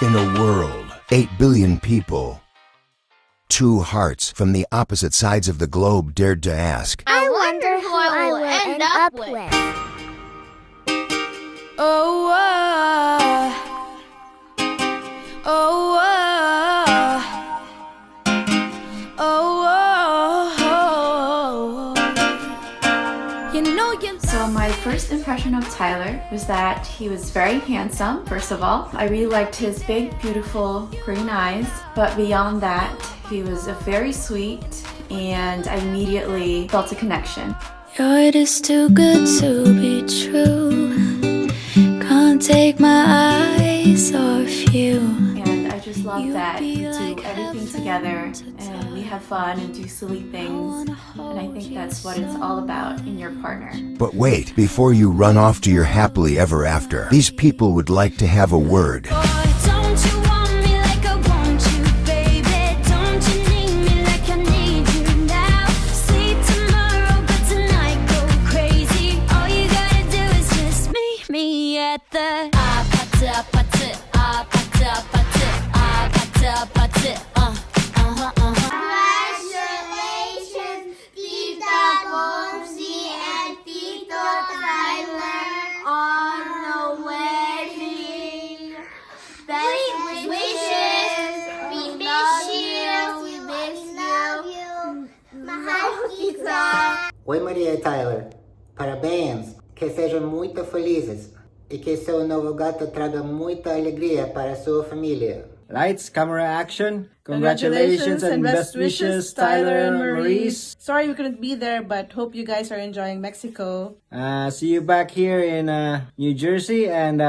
In a world, 8 billion people, two hearts from the opposite sides of the globe dared to ask, I wonder who I will end up with. Oh, oh, So my first impression of Tyler was that he was very handsome, first of all. I really liked his big, beautiful green eyes. But beyond that, he was very sweet and I immediately felt a connection. You're just too good to be true. Can't take my eyes off you. And I just love that we do everything together and we have fun and do silly things. And I think that's what it's all about in your partner. But wait, before you run off to your happily ever after, these people would like to have a word. Congratulations, Tita Bonezy and Tito Tyler on the wedding. Best wishes. We miss you. We love you. Mahal kita. Oi, Maria e Tyler. Parabéns. Que sejam muito felizes. E que seu novo gato traga muita alegria para sua família. Lights, camera, action. Congratulations and best wishes, Tyler and Maurice. Sorry we couldn't be there, but hope you guys are enjoying Mexico. See you back here in New Jersey and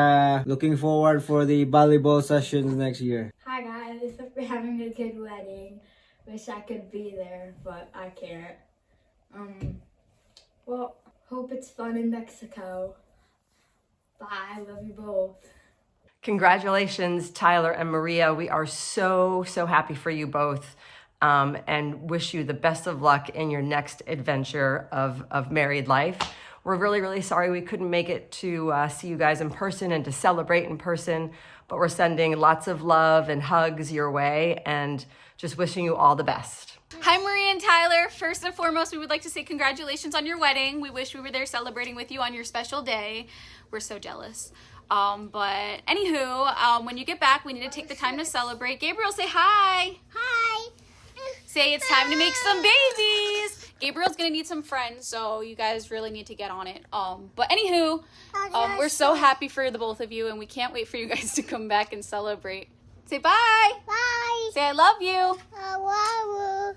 looking forward for the volleyball sessions next year. Hi guys, hope you're having a good wedding. Wish I could be there, but I can't. Well, hope it's fun in Mexico. Bye, love you both. Congratulations, Tyler and Maria. We are so happy for you both and wish you the best of luck in your next adventure of married life. We're really sorry we couldn't make it to see you guys in person and to celebrate in person, but we're sending lots of love and hugs your way and just wishing you all the best. Hi, Maria and Tyler. First and foremost, we would like to say congratulations on your wedding. We wish we were there celebrating with you on your special day. We're so jealous. But anywho, when you get back, we need to take the time to celebrate. Gabriel, say hi. Hi. Say it's time to make some babies. Gabriel's gonna need some friends, so you guys really need to get on it. But anywho, we're so happy for the both of you, and we can't wait for you guys to come back and celebrate. Say bye. Bye. Say I love you. I love you.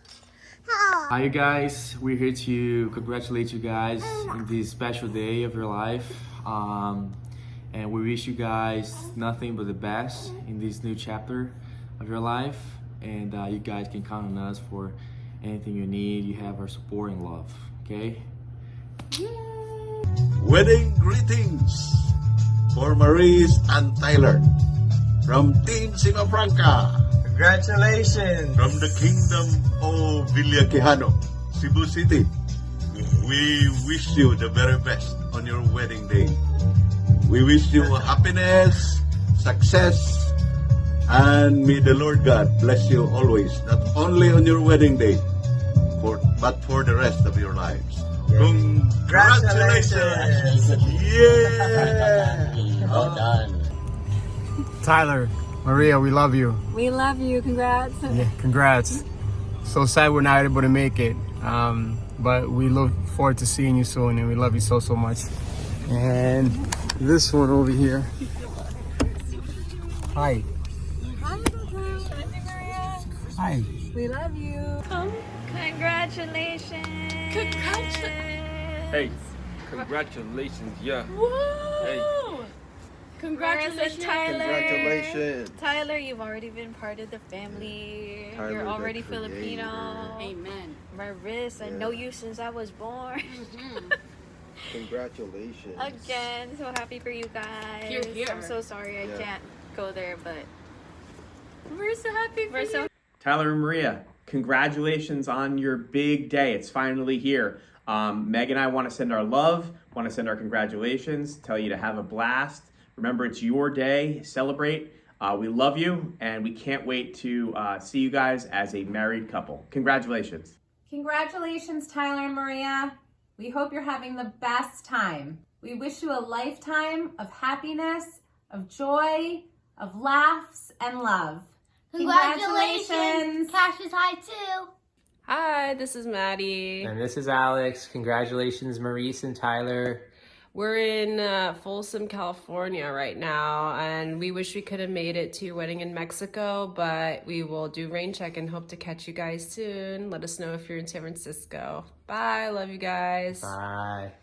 Hi you guys, we're here to congratulate you guys on this special day of your life. And we wish you guys nothing but the best in this new chapter of your life. And you guys can count on us for anything you need. You have our support and love, okay? Wedding greetings for Maurice and Tyler from Team Simafranca. Congratulations! From the Kingdom of Villa Quijano, Cebu City. We wish you the very best on your wedding day. We wish you happiness, success, and may the Lord God bless you always, not only on your wedding day, but for the rest of your lives. Congratulations! Yeah! Well done. Tyler, Maria, we love you. We love you. Congrats. Yeah, congrats. So sad we're not able to make it, but we look forward to seeing you soon, and we love you so much. And this one over here. Hi. Hi, Maria. Hi. We love you. Congratulations. Congratulations. Hey, congratulations, yeah. Whoa. Hey. Congratulations, Tyler. Congratulations. Tyler, you've already been part of the family. Tyler, you're already Filipino. Amen. Maris, I know you since I was born. Congratulations. Again, so happy for you guys. You're here. I'm so sorry I can't go there, but we're so happy for you. Tyler and Maria, congratulations on your big day. It's finally here. Meg and I want to send our love, want to send our congratulations, tell you to have a blast. Remember, it's your day. Celebrate. We love you, and we can't wait to see you guys as a married couple. Congratulations. Congratulations, Tyler and Maria. We hope you're having the best time. We wish you a lifetime of happiness, of joy, of laughs, and love. Congratulations. Cash is high too. Hi, this is Maddie. And this is Alex. Congratulations, Maurice and Tyler. We're in Folsom, California right now, and we wish we could have made it to your wedding in Mexico, but we will do rain check and hope to catch you guys soon. Let us know if you're in San Francisco. Bye, love you guys. Bye.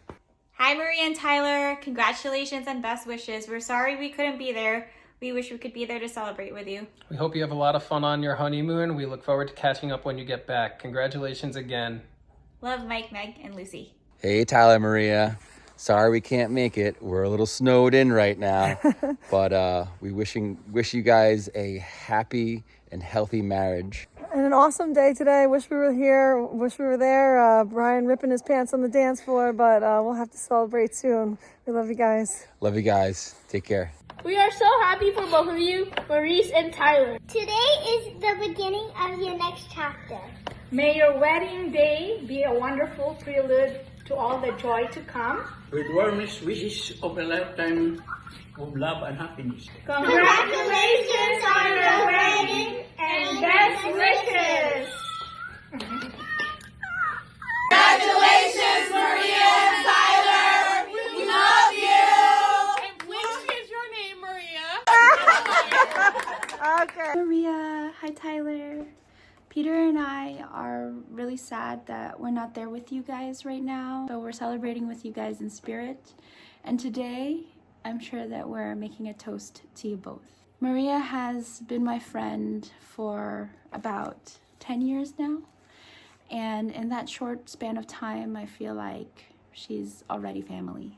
Hi, Maria and Tyler. Congratulations and best wishes. We're sorry we couldn't be there. We wish we could be there to celebrate with you. We hope you have a lot of fun on your honeymoon. We look forward to catching up when you get back. Congratulations again. Love, Mike, Meg, and Lucy. Hey, Tyler, Maria. Sorry we can't make it. We're a little snowed in right now, but we wish you guys a happy and healthy marriage. And an awesome day today. Wish we were here. Wish we were there. Brian ripping his pants on the dance floor, but we'll have to celebrate soon. We love you guys. Love you guys. Take care. We are so happy for both of you, Maurice and Tyler. Today is the beginning of your next chapter. May your wedding day be a wonderful prelude to all the joy to come. With warmest wishes of a lifetime of love and happiness. Congratulations on your wedding and best wishes. Congratulations, Maria and Tyler. We love you. And which is your name, Maria? Okay. Maria, hi Tyler. Peter and I are really sad that we're not there with you guys right now, but we're celebrating with you guys in spirit. And today, I'm sure that we're making a toast to you both. Maria has been my friend for about 10 years now. And in that short span of time, I feel like she's already family.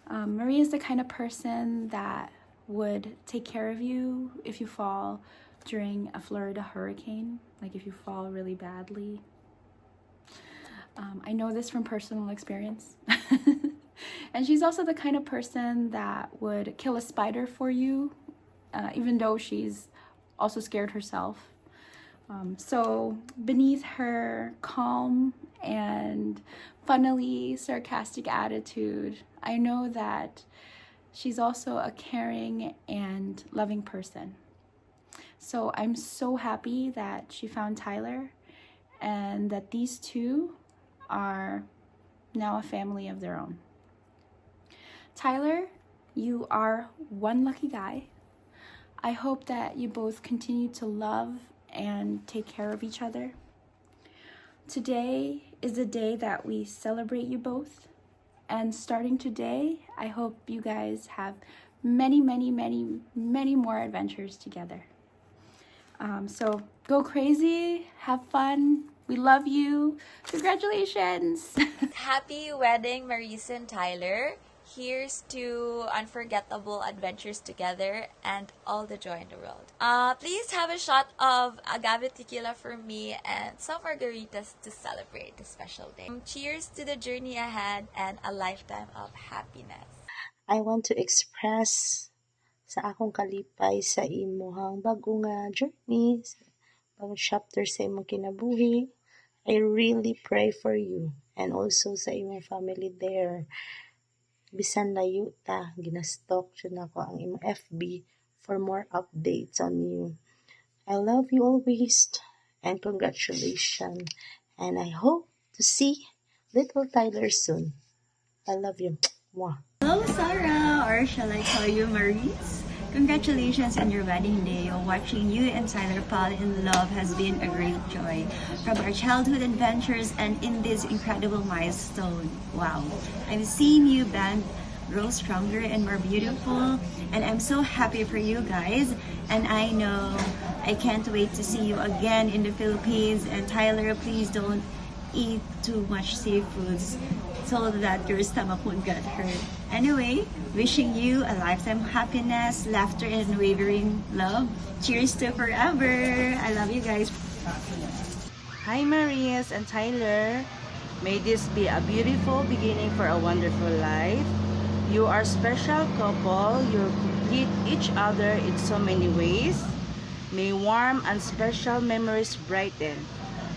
Maria is the kind of person that would take care of you if you fall during a Florida hurricane, like if you fall really badly. I know this from personal experience. And she's also the kind of person that would kill a spider for you, even though she's also scared herself. So beneath her calm and funnily sarcastic attitude, I know that she's also a caring and loving person. So I'm so happy that she found Tyler and that these two are now a family of their own. Tyler, you are one lucky guy. I hope that you both continue to love and take care of each other. Today is the day that we celebrate you both. And starting today, I hope you guys have many, many, many, many more adventures together. So go crazy, have fun. We love you. Congratulations. Happy wedding, Maurice and Tyler. Here's to unforgettable adventures together and all the joy in the world. Please have a shot of agave tequila for me and some margaritas to celebrate this special day. Cheers to the journey ahead and a lifetime of happiness. I want to express sa akong kalipay sa imuhang bagong journey, bagong chapter sa imong kinabuhi. I really pray for you and also sa imong family there. Bisan layo ta, ginastalk jud nako ang imong FB for more updates on you. I love you always and congratulations. And I hope to see little Tyler soon. I love you. Mwah. Hello, Sarah, or shall I call you Maurice? Congratulations on your wedding day. Watching you and Tyler fall in love has been a great joy. From our childhood adventures and in this incredible milestone. Wow. I've seen you band grow stronger and more beautiful, and I'm so happy for you guys. And I know I can't wait to see you again in the Philippines. And Tyler, please don't eat too much seafoods so that your stomach won't get hurt. Anyway, wishing you a lifetime of happiness, laughter, and unwavering love. Cheers to forever. I love you guys. Hi, Maurice and Tyler. May this be a beautiful beginning for a wonderful life. You are a special couple. Your complete each other in so many ways. May warm and special memories brighten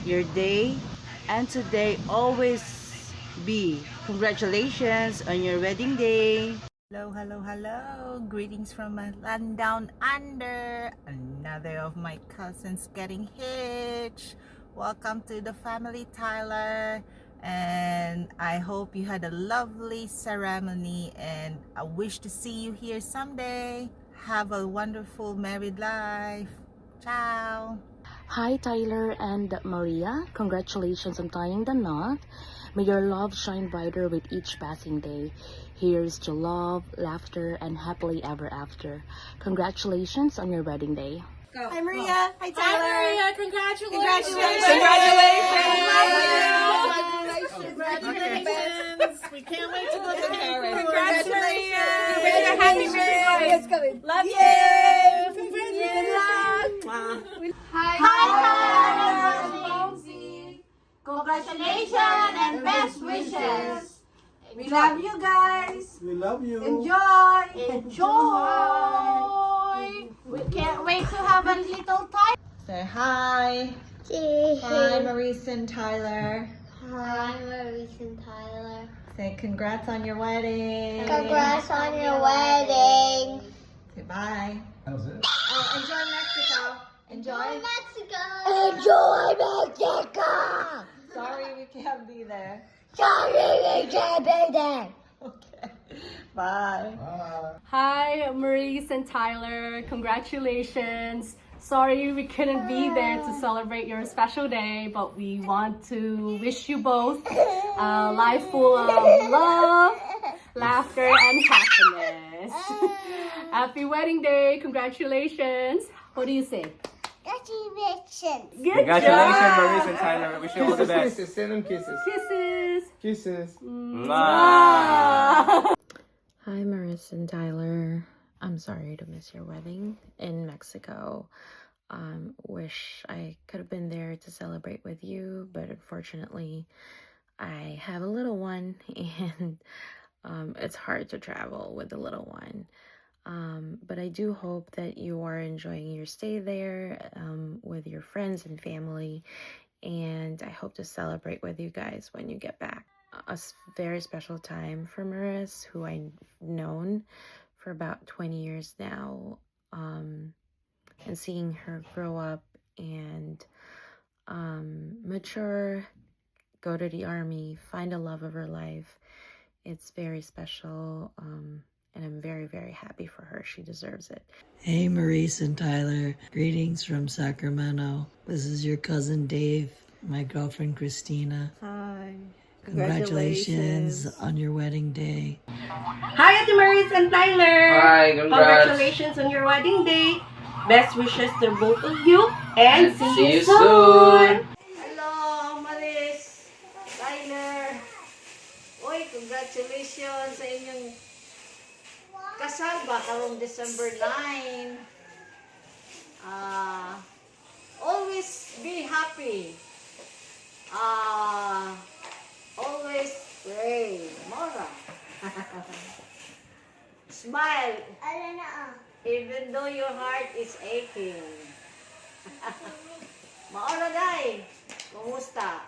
your day and today always be. Congratulations on your wedding day. Hello, hello, hello. Greetings from my land down under. Another of my cousins getting hitched. Welcome to the family, Tyler. And I hope you had a lovely ceremony and I wish to see you here someday. Have a wonderful married life. Ciao. Hi Tyler and Maria, congratulations on tying the knot. May your love shine brighter with each passing day. Here's to love, laughter, and happily ever after. Congratulations on your wedding day. Go. Hi Maria. Hi Tyler. Hi Maria. Congratulations. Congratulations. We can't wait to go to Paris. Congratulations. Happy marriage. It's coming. Love you. Hi, Bonezy. Congratulations and best wishes. We love you guys. We love you. Enjoy. We can't wait to have a little time. Say hi. Hi, Maurice and Tyler. Hi, Maurice and Tyler. Say congrats on your wedding. Congrats on your wedding. Say bye. That was it. Oh, enjoy Mexico. Enjoy Mexico. Enjoy Mexico. Sorry we can't be there. Okay. Bye. Hi, Maurice and Tyler. Congratulations. Sorry we couldn't be there to celebrate your special day, but we want to wish you both a life full of love, laughter, and happiness. Happy wedding day. Congratulations. What do you say? Congratulations. Good Congratulations, job. Maurice and Tyler. Wish you all the best. Kisses, send them kisses. Kisses. Kisses. Mwah. Hi Marissa and Tyler. I'm sorry to miss your wedding in Mexico. Wish I could have been there to celebrate with you, but unfortunately I have a little one and it's hard to travel with the little one. But I do hope that you are enjoying your stay there with your friends and family, and I hope to celebrate with you guys when you get back. A very special time for Maris, who I've known for about 20 years now, and seeing her grow up and mature, go to the army, find a love of her life. It's very special, and I'm very, very happy for her. She deserves it. Hey, Maurice and Tyler. Greetings from Sacramento. This is your cousin Dave, my girlfriend Christina. Hi. Congratulations on your wedding day. Hi, Ate Maurice and Tyler. Hi, congrats. Congratulations on your wedding day. Best wishes to both of you and See you soon. Hello, Maurice. Tyler. Uy, congratulations sa inyong kasal ba karong December 9. Always be happy. Always pray. Mora. Smile. Even though your heart is aching. Maora day. Kumusta?